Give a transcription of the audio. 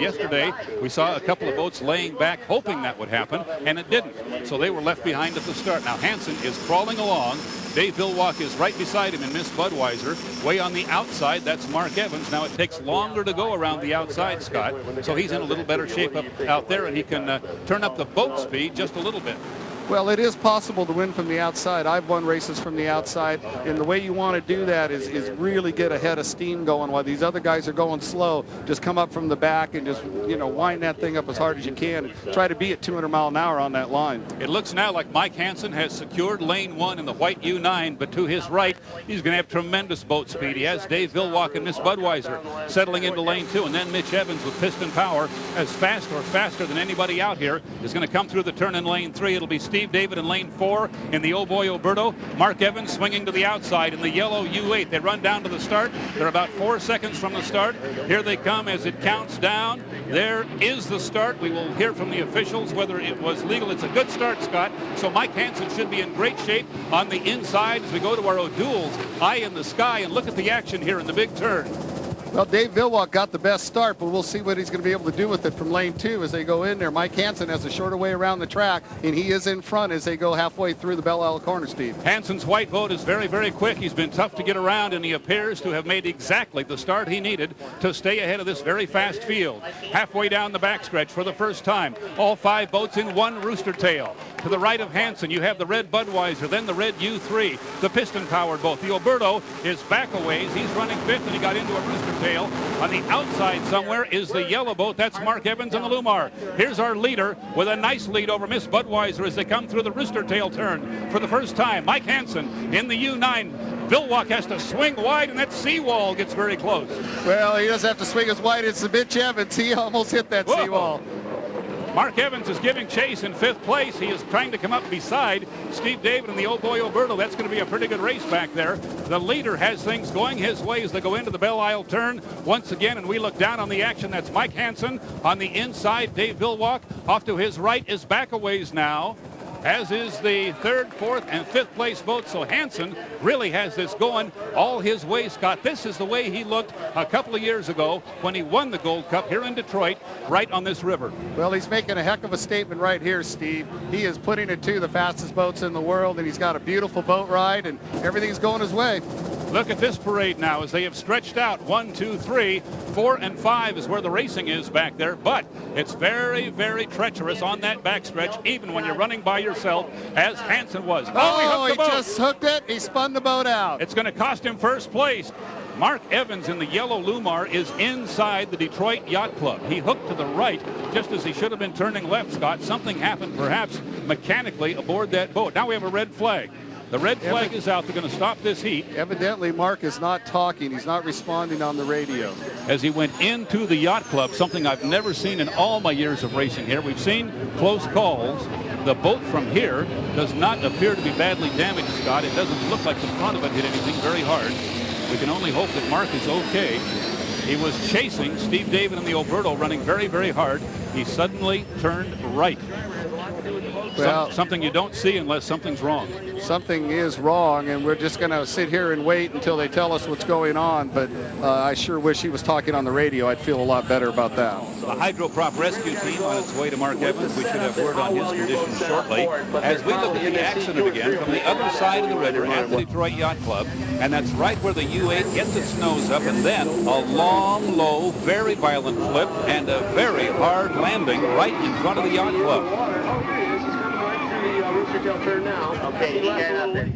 yesterday we saw a couple of boats laying back hoping that would happen, and it didn't. So they were left behind at the start. Now Hansen is crawling along. Dave Villwock is right beside him in Miss Budweiser. Way on the outside, that's Mark Evans. Now it takes longer to go around the outside, Scott. So he's in a little better shape out there, and he can turn up the boat speed just a little bit. Well, it is possible to win from the outside. I've won races from the outside, and the way you want to do that is really get a head of steam going while these other guys are going slow. Just come up from the back and just, wind that thing up as hard as you can. And try to be at 200 mile an hour on that line. It looks now like Mike Hansen has secured lane 1 in the white U9, but to his right, he's going to have tremendous boat speed. He has Dave Villwock and Miss Budweiser settling into lane 2, and then Mitch Evans with piston power, as fast or faster than anybody out here, is going to come through the turn in lane 3. It'll be Steve David in lane 4 in the Oh Boy Oberto. Mark Evans swinging to the outside in the yellow U8. They run down to the start. They're about 4 seconds from the start. Here they come as it counts down. There is the start. We will hear from the officials whether it was legal. It's a good start, Scott. So Mike Hansen should be in great shape on the inside as we go to our O'Douls. Eye in the sky, and look at the action here in the big turn. Well, Dave Villwock got the best start, but we'll see what he's going to be able to do with it from lane 2 as they go in there. Mike Hansen has a shorter way around the track, and he is in front as they go halfway through the Belle Isle corner, Steve. Hansen's white boat is very, very quick. He's been tough to get around, and he appears to have made exactly the start he needed to stay ahead of this very fast field. Halfway down the backstretch for the first time, all 5 boats in one rooster tail. To the right of Hansen, you have the red Budweiser, then the red U3, the piston-powered boat. The Oberto is back a ways. He's running 5th, and he got into a rooster tail. On the outside somewhere is the yellow boat. That's Mark Evans and the Llumar. Here's our leader with a nice lead over Miss Budweiser as they come through the rooster tail turn for the first time. Mike Hansen in the U9. Villwock has to swing wide, and that seawall gets very close. Well, he doesn't have to swing as wide as Mitch Evans. He almost hit that seawall. Mark Evans is giving chase in 5th place. He is trying to come up beside Steve David and the Oh Boy Oberto. That's going to be a pretty good race back there. The leader has things going his way as they go into the Belle Isle turn once again, and we look down on the action. That's Mike Hansen on the inside. Dave Villwock off to his right is back a ways now, as is the 3rd, 4th, and 5th place boat. So Hansen really has this going all his way, Scott. This is the way he looked a couple of years ago when he won the Gold Cup here in Detroit, right on this river. Well, he's making a heck of a statement right here, Steve. He is putting it to the fastest boats in the world, and he's got a beautiful boat ride, and everything's going his way. Look at this parade now as they have stretched out. 1, 2, 3, 4, and 5 is where the racing is back there, but it's very, very treacherous on that backstretch, even when you're running by yourself, as Hansen was. Oh, he just hooked it. He spun the boat out. It's going to cost him first place. Mark Evans in the yellow Llumar is inside the Detroit Yacht Club. He hooked to the right just as he should have been turning left, Scott. Something happened perhaps mechanically aboard that boat. Now we have a red flag. The red flag is out. They're going to stop this heat. Evidently, Mark is not talking. He's not responding on the radio. As he went into the yacht club, something I've never seen in all my years of racing here. We've seen close calls. The boat from here does not appear to be badly damaged, Scott. It doesn't look like the front of it hit anything very hard. We can only hope that Mark is okay. He was chasing Steve David and the Oberto, running very, very hard. He suddenly turned right. Well, something you don't see unless something's wrong. Something is wrong, and we're just going to sit here and wait until they tell us what's going on. But I sure wish he was talking on the radio. I'd feel a lot better about that. The hydroprop rescue team on its way to Mark Evans. We should have word on his condition shortly. As we look at the accident again from the other side of the river at the Detroit Yacht Club, and that's right where the U8 gets its nose up, and then a long, low, very violent flip and a very hard landing right in front of the Yacht Club. Turn now. Okay, you got up there.